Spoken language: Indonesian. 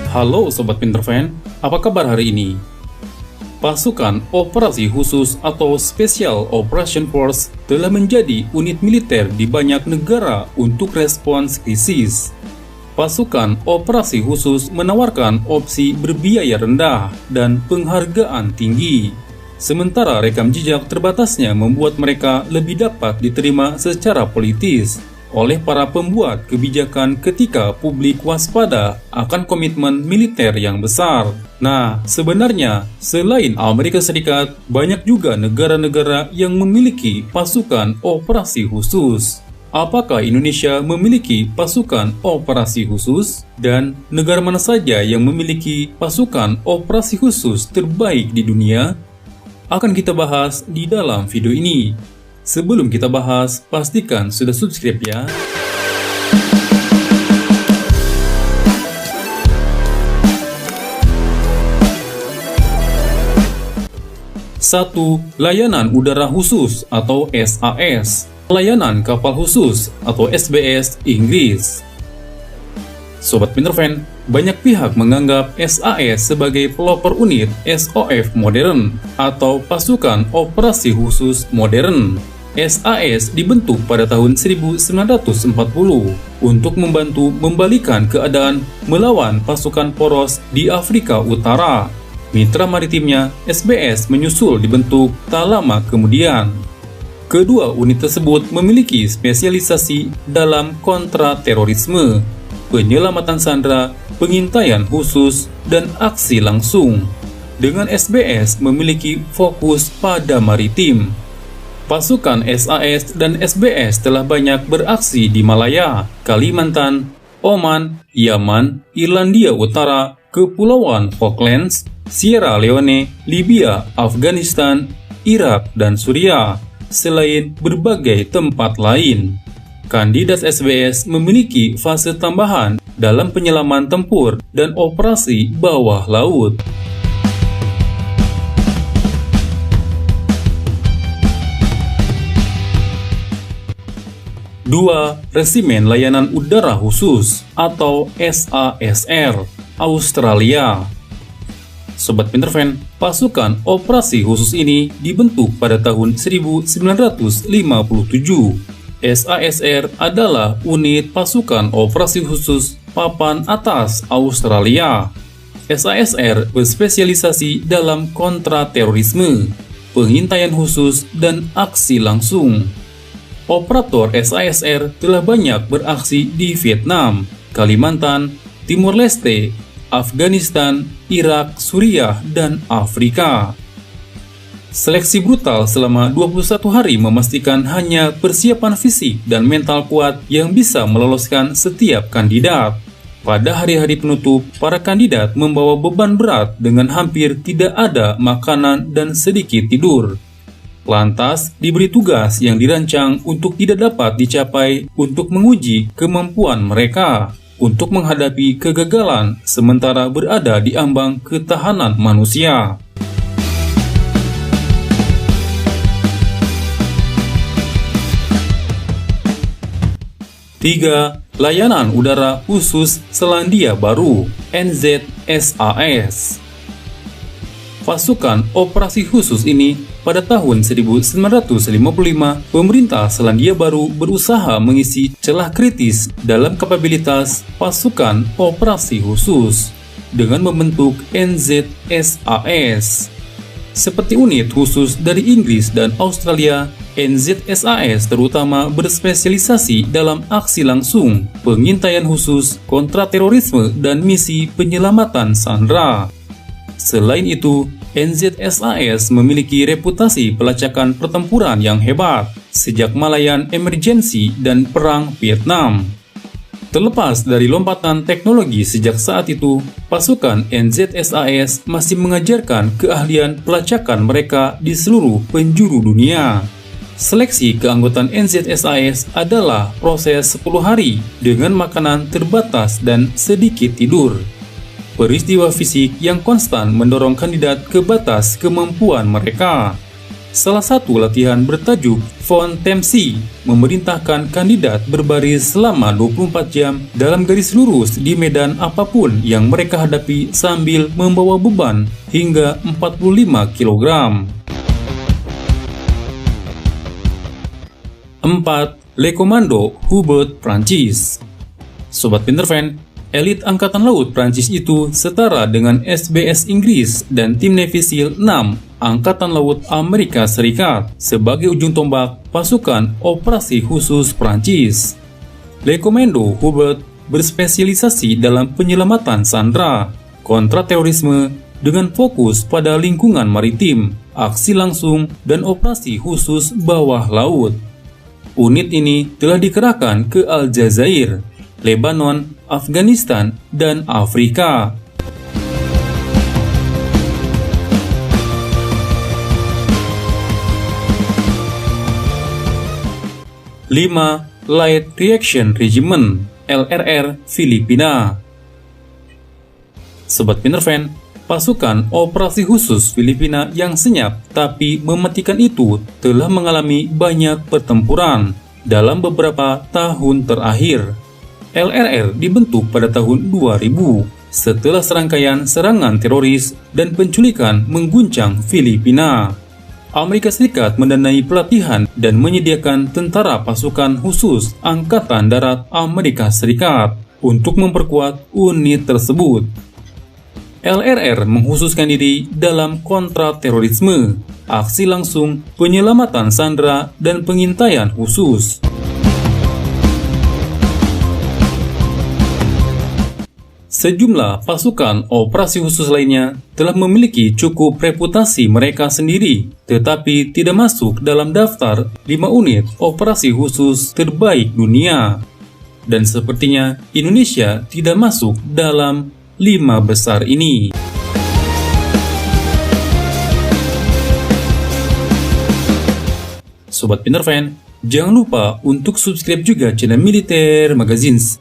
Halo Sobat Pinterfan, apa kabar hari ini? Pasukan Operasi Khusus atau Special Operation Force telah menjadi unit militer di banyak negara untuk respons krisis. Pasukan Operasi Khusus menawarkan opsi berbiaya rendah dan penghargaan tinggi. Sementara rekam jejak terbatasnya membuat mereka lebih dapat diterima secara politis oleh para pembuat kebijakan ketika publik waspada akan komitmen militer yang besar. Nah, sebenarnya selain Amerika Serikat, banyak juga negara-negara yang memiliki pasukan operasi khusus. Apakah Indonesia memiliki pasukan operasi khusus? Dan negara mana saja yang memiliki pasukan operasi khusus terbaik di dunia? Akan kita bahas di dalam video ini. Sebelum kita bahas, pastikan sudah subscribe ya. Satu, layanan udara khusus atau SAS. Layanan kapal khusus atau SBS Inggris. Sobat Pinterfan, banyak pihak menganggap SAS sebagai pelopor unit SOF modern atau pasukan operasi khusus modern. SAS dibentuk pada tahun 1940 untuk membantu membalikan keadaan melawan pasukan poros di Afrika Utara. Mitra maritimnya, SBS, menyusul dibentuk tak lama kemudian. Kedua unit tersebut memiliki spesialisasi dalam kontraterorisme, penyelamatan sandera, pengintaian khusus, dan aksi langsung. Dengan SBS memiliki fokus pada maritim. Pasukan SAS dan SBS telah banyak beraksi di Malaya, Kalimantan, Oman, Yaman, Irlandia Utara, Kepulauan Falklands, Sierra Leone, Libya, Afghanistan, Irak, dan Suriah, selain berbagai tempat lain. Kandidat SBS memiliki fase tambahan dalam penyelaman tempur dan operasi bawah laut. 2. Resimen Layanan Udara Khusus atau SASR, Australia. Sobat Pinterfan, pasukan operasi khusus ini dibentuk pada tahun 1957. SASR adalah unit pasukan operasi khusus papan atas Australia. SASR berspesialisasi dalam kontraterorisme, pengintaian khusus, dan aksi langsung. Operator SASR telah banyak beraksi di Vietnam, Kalimantan, Timur Leste, Afghanistan, Irak, Suriah, dan Afrika. Seleksi brutal selama 21 hari memastikan hanya persiapan fisik dan mental kuat yang bisa meloloskan setiap kandidat. Pada hari-hari penutup, para kandidat membawa beban berat dengan hampir tidak ada makanan dan sedikit tidur. Lantas, diberi tugas yang dirancang untuk tidak dapat dicapai untuk menguji kemampuan mereka untuk menghadapi kegagalan sementara berada di ambang ketahanan manusia. 3. Layanan Udara Khusus Selandia Baru NZSAS. Pasukan operasi khusus ini pada tahun 1955, pemerintah Selandia Baru berusaha mengisi celah kritis dalam kapabilitas pasukan operasi khusus dengan membentuk NZSAS. Seperti unit khusus dari Inggris dan Australia, NZSAS terutama berspesialisasi dalam aksi langsung, pengintaian khusus, kontraterorisme, dan misi penyelamatan sandera. Selain itu, NZSAS memiliki reputasi pelacakan pertempuran yang hebat sejak Malayan Emergency dan Perang Vietnam. Terlepas dari lompatan teknologi sejak saat itu, pasukan NZSAS masih mengajarkan keahlian pelacakan mereka di seluruh penjuru dunia. Seleksi keanggotaan NZSAS adalah proses 10 hari dengan makanan terbatas dan sedikit tidur. Peristiwa fisik yang konstan mendorong kandidat ke batas kemampuan mereka. Salah satu latihan bertajuk Von Temsi memerintahkan kandidat berbaris selama 24 jam dalam garis lurus di medan apapun yang mereka hadapi sambil membawa beban hingga 45 kg. 4. Le Commando Hubert Prancis. Sobat Pinterfan, elit Angkatan Laut Prancis itu setara dengan SBS Inggris dan tim Navy SEAL 6 Angkatan Laut Amerika Serikat sebagai ujung tombak pasukan operasi khusus Prancis. Le Commando Hubert berspesialisasi dalam penyelamatan sandera, kontraterorisme dengan fokus pada lingkungan maritim, aksi langsung, dan operasi khusus bawah laut. Unit ini telah dikerahkan ke Aljazair, Lebanon, Afghanistan, dan Afrika. 5. Light Reaction Regiment (LRR) Filipina. Sobat Pinterfan, pasukan operasi khusus Filipina yang senyap tapi mematikan itu telah mengalami banyak pertempuran dalam beberapa tahun terakhir. LRR dibentuk pada tahun 2000 setelah serangkaian serangan teroris dan penculikan mengguncang Filipina. Amerika Serikat mendanai pelatihan dan menyediakan tentara pasukan khusus Angkatan Darat Amerika Serikat untuk memperkuat unit tersebut. LRR mengkhususkan diri dalam kontraterorisme, aksi langsung, penyelamatan sandera, dan pengintaian khusus. Sejumlah pasukan operasi khusus lainnya telah memiliki cukup reputasi mereka sendiri, tetapi tidak masuk dalam daftar 5 unit operasi khusus terbaik dunia. Dan sepertinya Indonesia tidak masuk dalam 5 besar ini. Sobat Pinterfan, jangan lupa untuk subscribe juga channel Militer Magazines.